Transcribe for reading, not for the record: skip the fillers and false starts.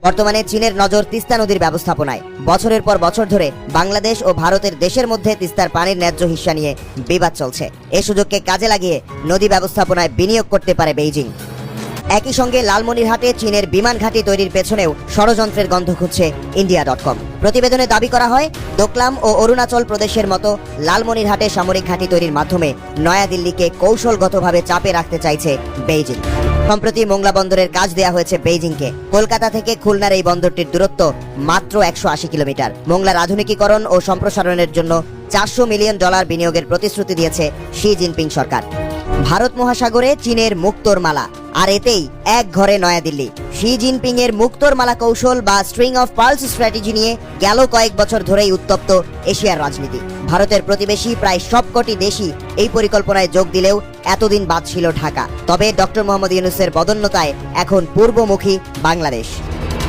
বর্তমানে চীনের নজর তিস্তা নদীর ব্যবস্থাপনায়। বছরের পর বছর ধরে বাংলাদেশ ও ভারতের দেশের মধ্যে তিস্তার পানির ন্যায্য হিস্সা নিয়ে বিবাদ চলছে। এই সুযোগকে কাজে লাগিয়ে নদী ব্যবস্থাপনায় বিনিয়োগ করতে পারে বেইজিং। একই সঙ্গে লালমনিরহাটে চীনের বিমান ঘাঁটি তৈরির পেছনেও ষড়যন্ত্রের গন্ধ খুঁজছে ইন্ডিয়া.কম। প্রতিবেদনে দাবি করা হয়, দোকলাম ও অরুণাচল প্রদেশের মতো লালমনিরহাটে সামরিক ঘাঁটি তৈরির মাধ্যমে নয়াদিল্লিকে কৌশলগতভাবে চাপে রাখতে চাইছে বেইজিং। সম্প্রতি মোংলা বন্দরের কাজ দেয়া হয়েছে বেইজিংকে। কলকাতা থেকে খুলনার এই বন্দরটির দূরত্ব মাত্র 180 কিলোমিটার। মোংলার আধুনিকীকরণ ও সম্প্রসারণের জন্য $400 মিলিয়ন বিনিয়োগের প্রতিশ্রুতি দিয়েছে শি জিনপিং সরকার। ভারত মহাসাগরে চীনের মুক্তোর মালা, আর এতেই এক ঘরে নয়াদিল্লি। শি জিনপিং এর মুক্তোর মালা কৌশল বা স্ট্রিং অফ পার্লস স্ট্র্যাটেজি নিয়ে গেল কয়েক বছর ধরেই উত্তপ্ত এশিয়ার রাজনীতি। ভারতের প্রতিবেশী প্রায় সবকটি দেশই এই পরিকল্পনায় যোগ দিলেও এতদিন বাদ ছিল ঢাকা। তবে ডক্টর মোহাম্মদ ইউনূসের বদন্যতায় এখন পূর্বমুখী বাংলাদেশ।